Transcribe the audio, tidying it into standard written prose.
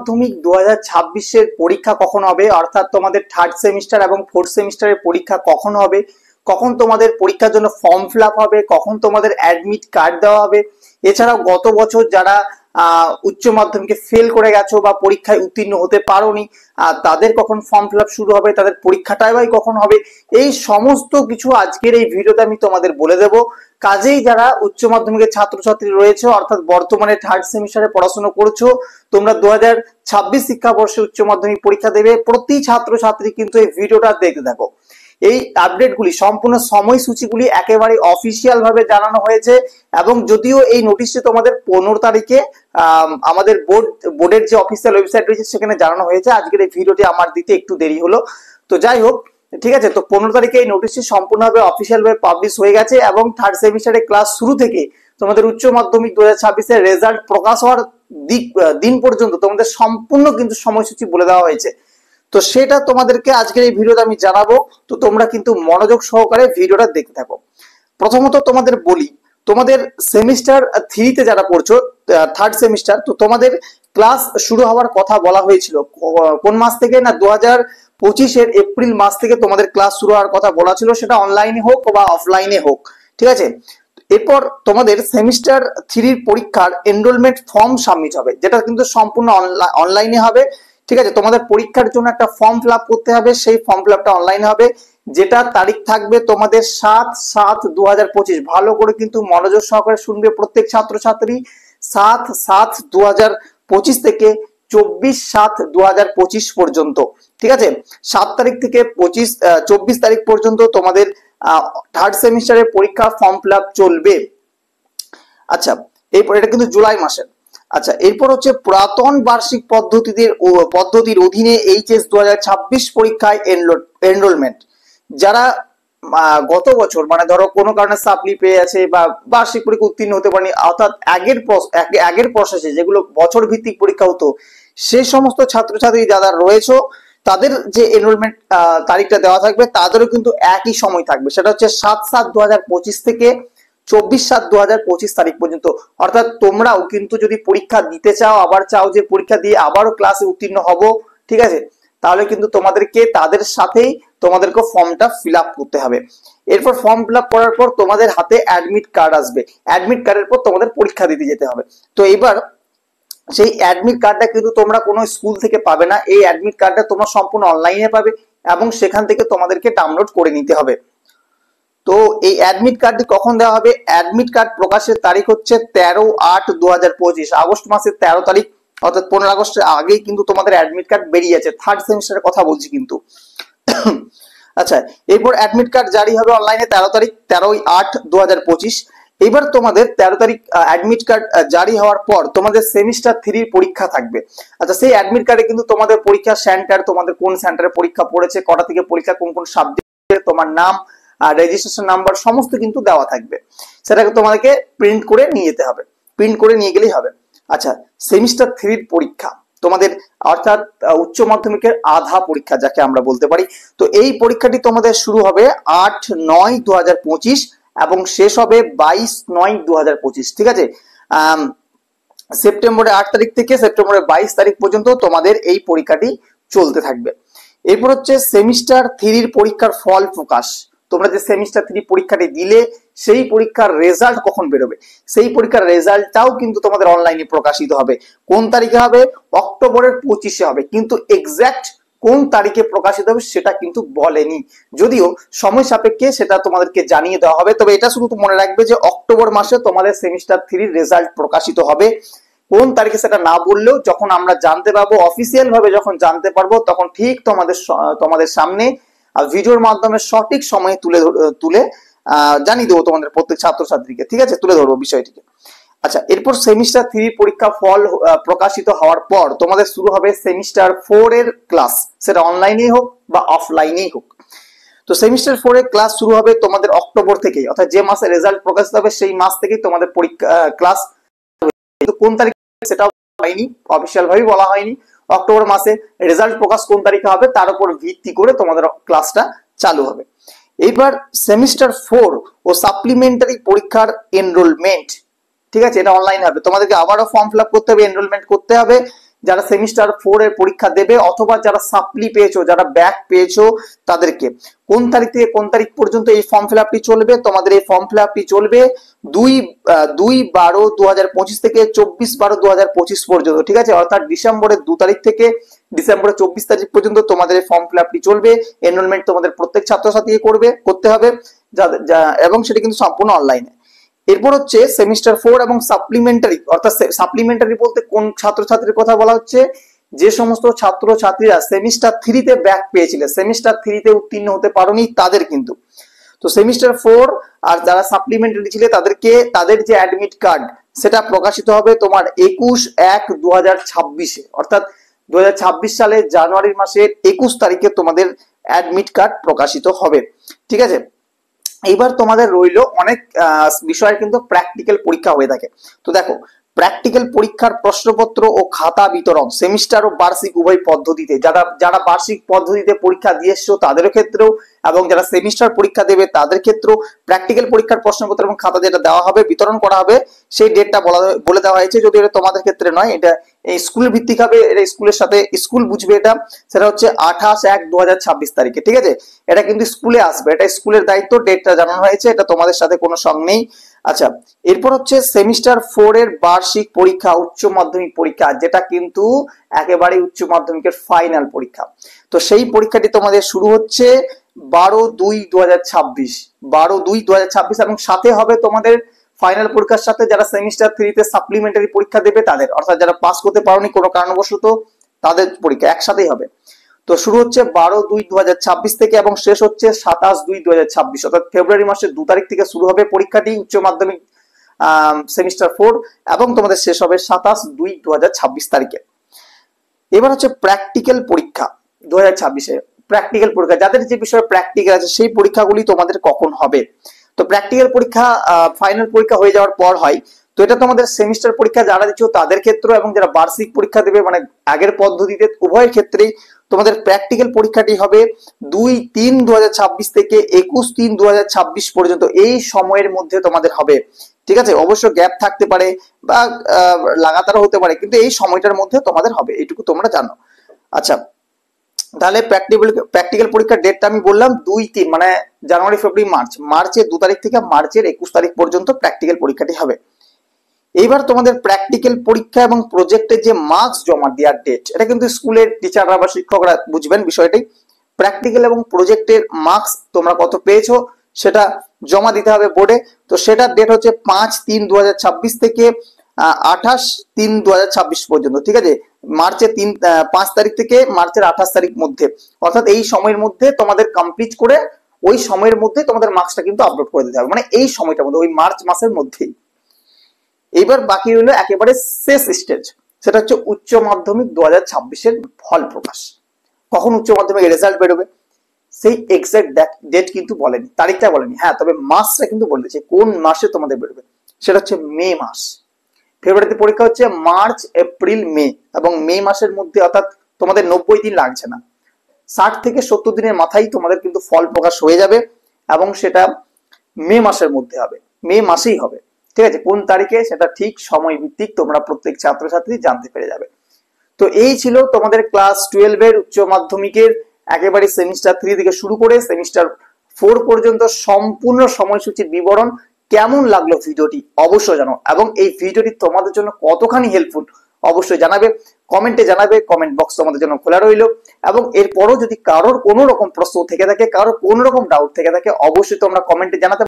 মাধ্যমিক 2026 এর পরীক্ষা কখন হবে, অর্থাৎ তোমাদের থার্ড সেমিস্টার এবং ফোর্থ সেমিস্টারের পরীক্ষা কখন হবে, কখন তোমাদের পরীক্ষার জন্য ফর্ম ফিল আপ হবে, কখন তোমাদের অ্যাডমিট কার্ড দেওয়া হবে, এছাড়াও গত বছর যারা উচ্চ মাধ্যমিকে ফেল করে গেছো বা পরীক্ষায় উত্তীর্ণ হতে পারোনি তাদের কখন ফর্ম ফিল আপ শুরু হবে, তাদের পরীক্ষাটাই বা কখন হবে, এই সমস্ত কিছু আজকের এই ভিডিওতে আমি তোমাদের বলে দেব। কাজেই যারা উচ্চ মাধ্যমিকের ছাত্রছাত্রী রয়েছে অর্থাৎ বর্তমানে থার্ড সেমিস্টারে পড়াশোনা করছো, তোমরা 2026 শিক্ষাবর্ষে উচ্চ মাধ্যমিক পরীক্ষা দেবে, প্রতি ছাত্রছাত্রী কিন্তু এই ভিডিওটা দেখতে থাকো। এই আপডেটগুলি সম্পূর্ণ সময়সূচিগুলি একেবারে অফিসিয়াল ভাবে জানানো হয়েছে এবং যদিও এই নোটিশটি তোমাদের 15 তারিখে আমাদের বোর্ডের যে অফিসিয়াল ওয়েবসাইট রয়েছে সেখানে জানানো হয়েছে, আজকের এই ভিডিওটি আমার দিতে একটু দেরি হলো, তো যাই হোক ঠিক আছে। তো 15 তারিখে এই নোটিশটি সম্পূর্ণভাবে অফিসিয়াল ভাবে পাবলিশ হয়ে গেছে এবং থার্ড সেমিস্টারের ক্লাস শুরু থেকে তোমাদের উচ্চ মাধ্যমিক 2026 এর রেজাল্ট প্রকাশ হওয়ার দিন পর্যন্ত তোমাদের সম্পূর্ণ কিন্তু সময়সূচি বলে দেওয়া হয়েছে। তো সেটা তোমাদেরকে আজকের এই ভিডিওতে আমি জানাবো, তো তোমরা কিন্তু মনোযোগ সহকারে ভিডিওটা দেখতে থাকো। প্রথমত তোমাদের বলি, তোমাদের সেমিস্টার 3 তে যারা পড়ছো থার্ড সেমিস্টার, তো তোমাদের ক্লাস শুরু হওয়ার কথা বলা হয়েছিল কোন মাস থেকে না 2025 এর এপ্রিল মাস থেকে তোমাদের ক্লাস শুরু হওয়ার কথা বলা ছিল, সেটা অনলাইনে হোক বা অফলাইনে হোক, ঠিক আছে। এরপর তোমাদের সেমিস্টার 3 পরীক্ষার এনরোলমেন্ট ফর্ম সাবমিট হবে, যেটা কিন্তু সম্পূর্ণ অনলাইনে হবে, ঠিক আছে। তোমাদের পরীক্ষার জন্য একটা ফর্ম ফিল আপ করতে হবে, সেই ফর্ম ফিল আপটা অনলাইনে হবে, যেটা তারিখ থাকবে তোমাদের 7/7/2025। ভালো করে কিন্তু মনোযোগ সহকারে শুনবে প্রত্যেক ছাত্রছাত্রী। 7/7/2025 থেকে 24/7/2025 পর্যন্ত, ঠিক আছে। 7 তারিখ থেকে 24 তারিখ পর্যন্ত তোমাদের থার্ড সেমিস্টারের পরীক্ষা ফর্ম ফিল আপ চলবে। আচ্ছা, এরপর এটা কিন্তু জুলাই মাসের। আচ্ছা, এরপর হচ্ছে পুরাতন বার্ষিক পদ্ধতির অধীনে এইচএস 2026 পরীক্ষায় এনরোলমেন্ট। যারা গত বছর মানে ধরো কোনো কারণে সাপ্লি পেয়ে আছে বা বার্ষিক পরীক্ষা উত্তীর্ণ হতে পারেনি, অর্থাৎ আগের প্রসেসে যেগুলো বছর ভিত্তিক পরীক্ষা হতো, সেই সমস্ত ছাত্রছাত্রী যারা রয়েছে তাদের যে এনরোলমেন্ট তারিখটা দেওয়া থাকবে তাদেরও কিন্তু একই সময় থাকবে, সেটা হচ্ছে 7/7/2025 থেকে 24/7/2025 তারিখ পর্যন্ত। অর্থাৎ তোমরাও কিন্তু যদি পরীক্ষা দিতে চাও, আবার চাও যে পরীক্ষা দিয়ে আবারও ক্লাসে উত্তীর্ণ হব, ঠিক আছে, তাহলে কিন্তু তোমাদেরকে তাদের সাথেই তোমাদেরকে ফর্মটা ফিল আপ করতে হবে। এরপর ফর্ম ফিল আপ করার পর তোমাদের হাতে অ্যাডমিট কার্ড আসবে, অ্যাডমিট কার্ডের পর তোমাদের পরীক্ষা দিতে যেতে হবে। তো এবার সেই অ্যাডমিট কার্ডটা কিন্তু তোমরা কোনো স্কুল থেকে পাবে না, এই অ্যাডমিট কার্ডটা তোমরা সম্পূর্ণ অনলাইনে পাবে এবং সেখান থেকে তোমাদেরকে ডাউনলোড করে নিতে হবে। তো এই অ্যাডমিট কার্ডটি কখন দেওয়া হবে? অ্যাডমিট কার্ড প্রকাশের তারিখ হচ্ছে 13/8/2025, আগস্ট মাসের 13 তারিখ, অর্থাৎ 15 আগস্টের আগেই কিন্তু তোমাদের অ্যাডমিট কার্ড বেরিয়ে যাচ্ছে, থার্ড সেমিস্টারের কথা বলছি কিন্তু। আচ্ছা, এরপর অ্যাডমিট কার্ড জারি হবে অনলাইনে 13 তারিখ, 13/8/2025। এবার তোমাদের 13 তারিখ অ্যাডমিট কার্ড জারি হওয়ার পর তোমাদের সেমিস্টার 3 পরীক্ষা থাকবে। আচ্ছা, সেই অ্যাডমিট কার্ডে কিন্তু তোমাদের পরীক্ষা সেন্টার, তোমাদের কোন সেন্টারে পরীক্ষা পড়েছে, কটা থেকে পরীক্ষা, কোন কোন সাবজেক্টে, তোমার নাম, রেজিস্ট্রেশন নাম্বার সমস্ত কিন্তু দেওয়া থাকবে, সেটাকে তোমাদেরকে প্রিন্ট করে নিয়ে যেতে হবে, প্রিন্ট করে নিয়ে গেলেই হবে। আচ্ছা, সেমিস্টার 3 পরীক্ষা তোমাদের, অর্থাৎ উচ্চ মাধ্যমিকের আধা পরীক্ষা যাকে আমরা বলতে পারি, তো এই পরীক্ষাটি তোমাদের শুরু হবে 8/9/2025 এবং শেষ হবে 22/9/2025, ঠিক আছে। সেপ্টেম্বরের 8 তারিখ থেকে সেপ্টেম্বরের 22 তারিখ পর্যন্ত তোমাদের এই পরীক্ষাটি চলতে থাকবে। এরপর হচ্ছে সেমিস্টার 3 পরীক্ষার ফল প্রকাশ। তোমরা যে সেমিস্টার 3 পরীক্ষাটি দিলে সেই পরীক্ষার রেজাল্ট কখন বেরোবে, সেই পরীক্ষার রেজাল্টটাও কিন্তু তোমাদের অনলাইনে প্রকাশিত হবে। কোন তারিখে হবে? অক্টোবরের 25-এ হবে, কিন্তু এক্সাক্ট কোন তারিখে প্রকাশিত হবে সেটা কিন্তু বলেনি, যদিও সময় সাপেক্ষে সেটা তোমাদেরকে জানিয়ে দেওয়া হবে। তবে এটা শুধু মনে রাখবে যে অক্টোবর মাসে তোমাদের সেমিস্টার 3 রেজাল্ট প্রকাশিত হবে। কোন তারিখে সেটা না বললেও যখন আমরা জানতে পারবো, অফিসিয়াল ভাবে যখন জানতে পারবো, তখন ঠিক তোমাদের সামনে ভিডিওর মাধ্যমে সঠিক সময়ে তুলে জানিয়ে দেবো তোমাদের প্রত্যেক ছাত্রছাত্রীকে, ঠিক আছে, তুলে ধরবো বিষয়টিকে। আচ্ছা, এরপর সেমিস্টার 3 পরীক্ষা ফল প্রকাশিত হওয়ার পর তোমাদের শুরু হবে সেমিস্টার 4 এর ক্লাস, সেটা অনলাইনেই হোক বা অফলাইনেই হোক। তো সেমিস্টার 4 এর ক্লাস শুরু হবে তোমাদের অক্টোবর থেকেই, অর্থাৎ যে মাসে রেজাল্ট প্রকাশিত হবে সেই মাস থেকেই তোমাদের পরীক্ষা ক্লাস। কোন তারিখে সেটা হয়নি, অফিসিয়াল ভাবে বলা হয়নি। অক্টোবর মাসে রেজাল্ট প্রকাশ কোন তারিখে হবে তার উপর ভিত্তি করে তোমাদের ক্লাসটা চালু হবে। এইবার সেমিস্টার 4 ও সাপ্লিমেন্টারি পরীক্ষার এনরোলমেন্ট, ঠিক আছে, এটা অনলাইন হবে, তোমাদেরকে আবারও ফর্ম ফিল আপ করতে হবে, এনরোলমেন্ট করতে হবে, যারা সেমিস্টার 4 এর পরীক্ষা দেবে অথবা যারা সাপ্লি পেয়েছো, যারা ব্যাক পেয়েছো তাদেরকে কোন তারিখ থেকে কোন তারিখ পর্যন্ত এই ফর্ম ফিল আপটি চলবে? তোমাদের এই ফর্ম ফিল আপটি চলবে 2/12/2025 থেকে 24/12/2025 পর্যন্ত, ঠিক আছে? অর্থাৎ ডিসেম্বরের 2 তারিখ থেকে ডিসেম্বরের 24 তারিখ পর্যন্ত তোমাদের এই ফর্ম ফিল আপটি চলবে। এনরোলমেন্ট তোমাদের প্রত্যেক ছাত্রছাত্রীকে করতে হবে এবং সেটা কিন্তু সম্পূর্ণ অনলাইনে। এরপর হচ্ছে সেমিস্টার 4 এবং সাপ্লিমেন্টারি, অর্থাৎ সাপ্লিমেন্টারি বলতে কোন ছাত্রছাত্রীর কথা বলা হচ্ছে? যে সমস্ত ছাত্রছাত্রীরা সেমিস্টার 3 তে ব্যাক পেয়েছিলে, সেমিস্টার 3 তে উত্তীর্ণ হতে পারোনি তাদের কিন্তু। তো সেমিস্টার 4 আর যারা সাপ্লিমেন্টারি ছিলে তাদেরকে তাদের যে অ্যাডমিট কার্ড সেটা প্রকাশিত হবে তোমার 21/1/2026-এ, অর্থাৎ 2026 সালে জানুয়ারি মাসের 21 তারিখে তোমাদের অ্যাডমিট কার্ড প্রকাশিত হবে, ঠিক আছে? এইবার তোমাদের রইলো অনেক বিষয়ের কিন্তু প্র্যাকটিক্যাল পরীক্ষা হয়ে থাকে। তো দেখো, প্র্যাকটিক্যাল পরীক্ষার প্রশ্নপত্র ও খাতা বিতরণ সেমিস্টার ও বার্ষিক উভয় পদ্ধতিতে, যারা বার্ষিক পদ্ধতিতে পরীক্ষা দিয়ে এসছো তাদের ক্ষেত্রেও এবং যারা সেমিস্টার পরীক্ষা দেবে তাদের ক্ষেত্রেও প্র্যাকটিক্যাল পরীক্ষার প্রশ্নপত্র এবং খাতা যেটা দেওয়া হবে, বিতরণ করা হবে, সেই ডেটটা বলে দেওয়া হয়েছে। যদি এটা তোমাদের ক্ষেত্রে নয়, এটা স্কুল ভিত্তিক হবে, এটা স্কুলের সাথে স্কুল বুঝবে এটা। সেটা হচ্ছে 28/1/2026 তারিখে, ঠিক আছে? এটা কিন্তু স্কুলে আসবে, এটা স্কুলের দায়িত্ব, ডেটটা জানানো হয়েছে, এটা তোমাদের সাথে কোনো সঙ্গ নেই। আচ্ছা, এরপর হচ্ছে সেমিস্টার 4 এর বার্ষিক পরীক্ষা, উচ্চ মাধ্যমিক পরীক্ষা, যেটা কিন্তু একেবারে উচ্চ মাধ্যমিকের ফাইনাল পরীক্ষা। তো সেই পরীক্ষাটি তোমাদের শুরু হচ্ছে 12/2/2026, 12/2/2026, এবং সাথে হবে তোমাদের ফাইনাল পরীক্ষার সাথে যারা সেমিস্টার 3 তে সাপ্লিমেন্টারি পরীক্ষা দেবে তাদের, অর্থাৎ যারা পাস করতে পারোনি কোনো কারণবশত তাদের পরীক্ষা একসাথেই হবে। তো শুরু হচ্ছে 12/2/2026 থেকে এবং শেষ হচ্ছে 27/2/2026, অর্থাৎ ফেব্রুয়ারি মাসের 2 তারিখ থেকে শুরু হবে পরীক্ষাটি উচ্চ মাধ্যমিক সেমিস্টার 4 এবং তোমাদের শেষ হবে 27/2/2026 তারিখে। এবার হচ্ছে প্র্যাকটিক্যাল পরীক্ষা 2026-এ। প্র্যাকটিক্যাল পরীক্ষা, যাদের যে বিষয়ে প্র্যাকটিক্যাল আছে সেই পরীক্ষাগুলি তোমাদের কখন হবে? তো প্র্যাকটিক্যাল পরীক্ষা ফাইনাল পরীক্ষা হয়ে যাওয়ার পর হয়। তো এটা তোমাদের সেমিস্টার পরীক্ষা যারা দিচ্ছ তাদের ক্ষেত্রে এবং যারা বার্ষিক পরীক্ষা দেবে মানে আগের পদ্ধতিতে উভয়ের ক্ষেত্রেই তোমাদের প্র্যাকটিক্যাল পরীক্ষাটি হবে 2/3/2026 থেকে 21/3/2026 পর্যন্ত, এই সময়ের মধ্যে তোমাদের হবে, ঠিক আছে? অবশ্য গ্যাপ থাকতে পারে বা লাগাতার হতে পারে, কিন্তু এই সময়টার মধ্যে তোমাদের হবে, এইটুকু তোমরা জানো। আচ্ছা, তাহলে প্র্যাকটিক্যাল পরীক্ষার ডেটটা আমি বললাম 2-3, মানে জানুয়ারি ফেব্রুয়ারি মার্চের 2 তারিখ থেকে মার্চের 21 তারিখ পর্যন্ত প্র্যাকটিক্যাল পরীক্ষাটি হবে। এইবার তোমাদের প্র্যাকটিক্যাল পরীক্ষা এবং প্রজেক্টের যে মার্কস জমা দেওয়ার ডেট, এটা কিন্তু স্কুলের টিচাররা বা শিক্ষকরা বুঝবেন বিষয়টি। প্র্যাকটিক্যাল এবং প্রজেক্টের মার্কস তোমরা কত পেয়েছো সেটা জমা দিতে হবে বোর্ডে। তো সেটার ডেট হচ্ছে 5/3/2026 থেকে 28/3/2026 পর্যন্ত, ঠিক আছে? মার্চের 5 তারিখ থেকে মার্চের 28 তারিখ মধ্যে, অর্থাৎ এই সময়ের মধ্যে তোমাদের কমপ্লিট করে ওই সময়ের মধ্যে তোমাদের মার্কসটা কিন্তু আপলোড করে দিতে হবে, মানে এই সময়টার মধ্যে, ওই মার্চ মাসের মধ্যেই। এইবার বাকি রইল একেবারে শেষ স্টেজ, সেটা হচ্ছে উচ্চ মাধ্যমিক 2026-এর ফল প্রকাশ। কখন উচ্চ মাধ্যমিকের রেজাল্ট বেরোবে সেই এক্সাক্ট ডেট কিন্তু বলেনি, তারিখটা বলেনি, হ্যাঁ তবে মাসটা কিন্তু বলে দিয়েছে কোন মাসে তোমাদের বেরোবে। সেটা হচ্ছে মে মাস। ফেব্রুয়ারিতে পরীক্ষা হচ্ছে, মার্চ এপ্রিল মে, এবং মে মাসের মধ্যে, অর্থাৎ তোমাদের 90 দিন লাগছে না, 60 থেকে 70 দিনের মাথায় তোমাদের কিন্তু ফল প্রকাশ হয়ে যাবে এবং সেটা মে মাসের মধ্যে হবে, মে মাসেই হবে, ঠিক আছে? কোন তারিখে সেটা ঠিক সময় ভিত্তিক তোমরা প্রত্যেক ছাত্রছাত্রী জানতে পেরে যাবে। তো এই ছিল তোমাদের ক্লাস 12 এর উচ্চ মাধ্যমিকের একেবারে সেমিস্টার 3 থেকে শুরু করে সেমিস্টার 4 পর্যন্ত সম্পূর্ণ সময়সূচির বিবরণ। কেমন লাগলো ভিডিওটি অবশ্যই জানাও, এবং এই ভিডিওটি তোমাদের জন্য কতখানি হেল্পফুল অবশ্যই জানাবে, কমেন্টে জানাবে, কমেন্ট বক্স তোমাদের জন্য খোলা রইলো। এবং এরপরও যদি কারোর কোনো রকম প্রশ্ন থেকে থাকে, কারোর কোনো রকম ডাউট থেকে থাকে, অবশ্যই তোমরা কমেন্টে জানাতে